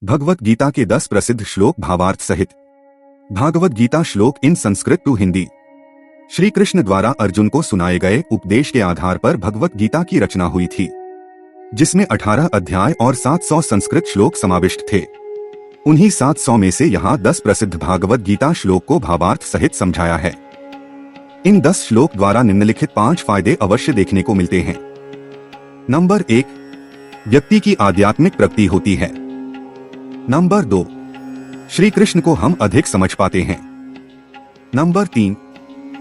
भगवत गीता के 10 प्रसिद्ध श्लोक भावार्थ सहित। भागवत गीता श्लोक इन संस्कृत टू हिंदी। श्री कृष्ण द्वारा अर्जुन को सुनाए गए उपदेश के आधार पर भगवत गीता की रचना हुई थी, जिसमें 18 अध्याय और 700 संस्कृत श्लोक समाविष्ट थे। उन्हीं 700 में से यहाँ 10 प्रसिद्ध भागवत गीता श्लोक को भावार्थ सहित समझाया है। इन 10 श्लोक द्वारा निम्नलिखित 5 फायदे अवश्य देखने को मिलते हैं। नंबर 1, व्यक्ति की आध्यात्मिक प्रगति होती है। नंबर 2, श्री कृष्ण को हम अधिक समझ पाते हैं। नंबर 3,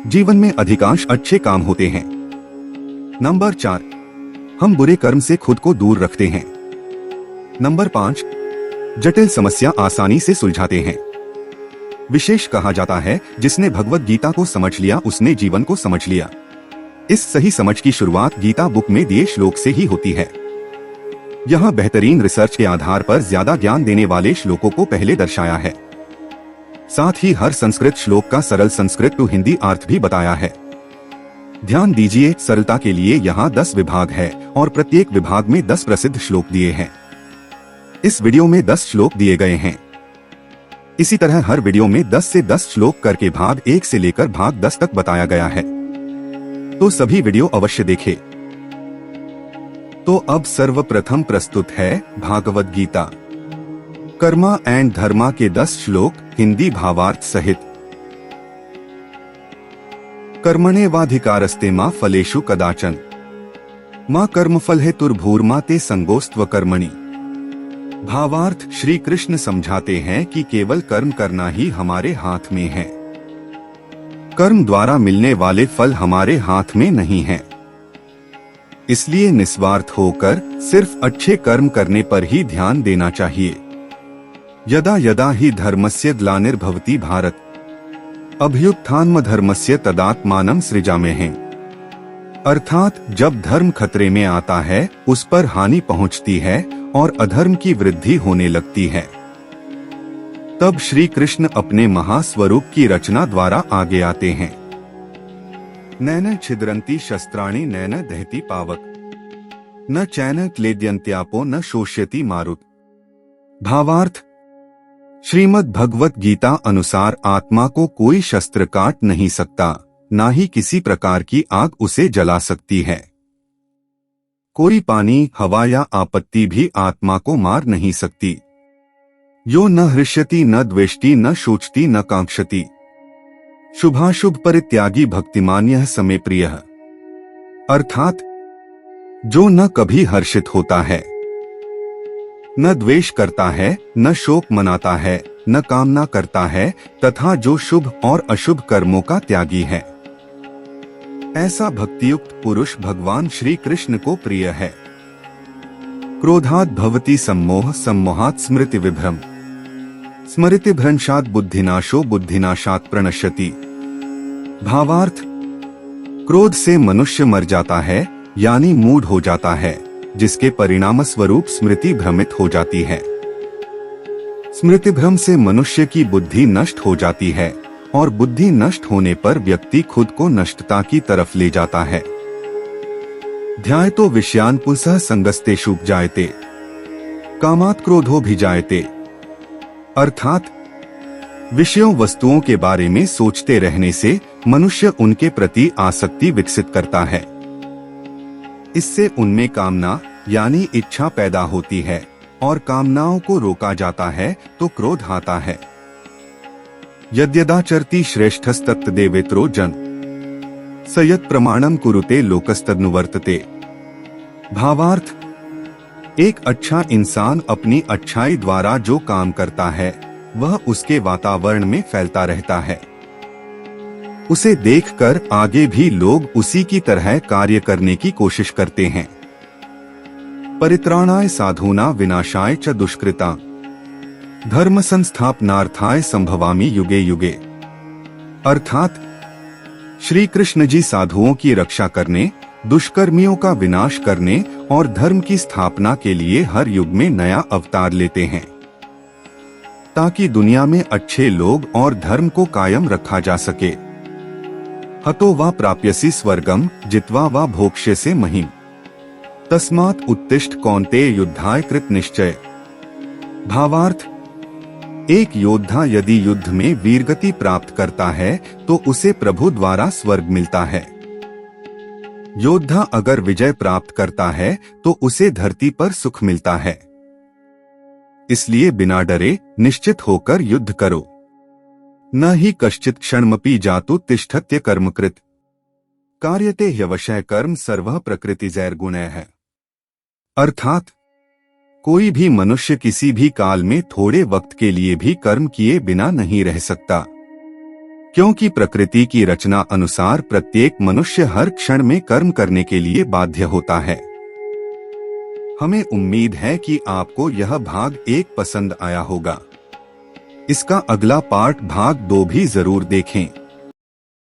जीवन में अधिकांश अच्छे काम होते हैं। नंबर 4, हम बुरे कर्म से खुद को दूर रखते हैं। नंबर 5, जटिल समस्या आसानी से सुलझाते हैं। विशेष कहा जाता है, जिसने भगवत गीता को समझ लिया उसने जीवन को समझ लिया। इस सही समझ की शुरुआत गीता बुक में दिए श्लोक से ही होती है। यहाँ बेहतरीन रिसर्च के आधार पर ज्यादा ज्ञान देने वाले श्लोकों को पहले दर्शाया है। साथ ही हर संस्कृत श्लोक का सरल संस्कृत टू हिंदी अर्थ भी बताया है। ध्यान दीजिए, सरलता के लिए यहाँ 10 विभाग है और प्रत्येक विभाग में 10 प्रसिद्ध श्लोक दिए हैं। इस वीडियो में 10 श्लोक दिए गए हैं। इसी तरह हर वीडियो में 10 से 10 श्लोक करके भाग 1 से लेकर भाग 10 तक बताया गया है, तो सभी वीडियो अवश्य देखें। तो अब सर्वप्रथम प्रस्तुत है भागवत गीता कर्मा एंड धर्मा के 10 श्लोक हिंदी भावार्थ सहित। कर्मण्येवाधिकारस्ते मा फलेषु कदाचन मा कर्मफल हेतुर्भूर्मा ते संगोस्त्व कर्मणि। भावार्थ, श्री कृष्ण समझाते हैं कि केवल कर्म करना ही हमारे हाथ में है। कर्म द्वारा मिलने वाले फल हमारे हाथ में नहीं है, इसलिए निस्वार्थ होकर सिर्फ अच्छे कर्म करने पर ही ध्यान देना चाहिए। यदा यदा हि धर्मस्य ग्लानिर्भवति भारत अभ्युत्थानमधर्मस्य तदात्मानं सृजाम्यहम्। अर्थात जब धर्म खतरे में आता है उस पर हानि पहुंचती है और अधर्म की वृद्धि होने लगती है, तब श्री कृष्ण अपने महास्वरूप की रचना द्वारा आगे आते हैं। नैन छिद्रन्ति शस्त्राणि नैन दहति पावक न चैन क्लेद्यन्त्यापो न शोष्यति मारुत। भावार्थ, श्रीमद् भगवत गीता अनुसार आत्मा को कोई शस्त्र काट नहीं सकता, ना ही किसी प्रकार की आग उसे जला सकती है। कोई पानी, हवा या आपत्ति भी आत्मा को मार नहीं सकती। यो न हृष्यति न द्वेष्टि न शोचति न कांक्षति शुभाशुभ परित्यागी भक्तिमान्यः समे प्रियः। अर्थात जो न कभी हर्षित होता है, न द्वेष करता है, न शोक मनाता है, न कामना करता है, तथा जो शुभ और अशुभ कर्मों का त्यागी है, ऐसा भक्तियुक्त पुरुष भगवान श्री कृष्ण को प्रिय है। क्रोधात् भवति सम्मोह सम्मोहात् स्मृति विभ्रम स्मृति भ्रंशात् बुद्धिनाशो बुद्धिनाशात् प्रणश्यति। भावार्थ, क्रोध से मनुष्य मर जाता है यानी मूढ़ हो जाता है, जिसके परिणाम स्वरूप स्मृति भ्रमित हो जाती है। स्मृति भ्रम से मनुष्य की बुद्धि नष्ट हो जाती है और बुद्धि नष्ट होने पर व्यक्ति खुद को नष्टता की तरफ ले जाता है। ध्यायतो विषयान् पुंसः संगस्तेषु जायते कामात् क्रोधो भिजायते। अर्थात विषयों वस्तुओं के बारे में सोचते रहने से मनुष्य उनके प्रति आसक्ति विकसित करता है। इससे उनमें कामना यानी इच्छा पैदा होती है और कामनाओं को रोका जाता है तो क्रोध आता है। यद्यदाचरति श्रेष्ठस्तत्तदेवेत्रो जन स यत् प्रमाणम कुरुते लोकस्तदनुवर्तते। भावार्थ, एक अच्छा इंसान अपनी अच्छाई द्वारा जो काम करता है वह उसके वातावरण में फैलता रहता है। उसे देखकर आगे भी लोग उसी की तरह कार्य करने की कोशिश करते हैं। परित्राणाय साधूना विनाशाय च दुष्कृता धर्म संस्थापनार्थाय संभवामि युगे युगे। अर्थात श्री कृष्ण जी साधुओं की रक्षा करने, दुष्कर्मियों का विनाश करने और धर्म की स्थापना के लिए हर युग में नया अवतार लेते हैं, ताकि दुनिया में अच्छे लोग और धर्म को कायम रखा जा सके। हतो वा प्राप्यसि स्वर्गम जित्वा वा भोक्ष्यसे महीम तस्मात् उत्तिष्ठ कौन्तेय युद्धाय कृत निश्चय। भावार्थ, एक योद्धा यदि युद्ध में वीरगति प्राप्त करता है तो उसे प्रभु द्वारा स्वर्ग मिलता है। योद्धा अगर विजय प्राप्त करता है तो उसे धरती पर सुख मिलता है। इसलिए बिना डरे निश्चित होकर युद्ध करो। न ही कश्चित् क्षणमपि जातु तिष्ठत्य कर्मकृत कार्यते ह्यवशः कर्म सर्वः प्रकृतिजैर्गुणैः। अर्थात कोई भी मनुष्य किसी भी काल में थोड़े वक्त के लिए भी कर्म किए बिना नहीं रह सकता, क्योंकि प्रकृति की रचना अनुसार प्रत्येक मनुष्य हर क्षण में कर्म करने के लिए बाध्य होता है। हमें उम्मीद है कि आपको यह भाग 1 पसंद आया होगा। इसका अगला पार्ट भाग 2 भी जरूर देखें।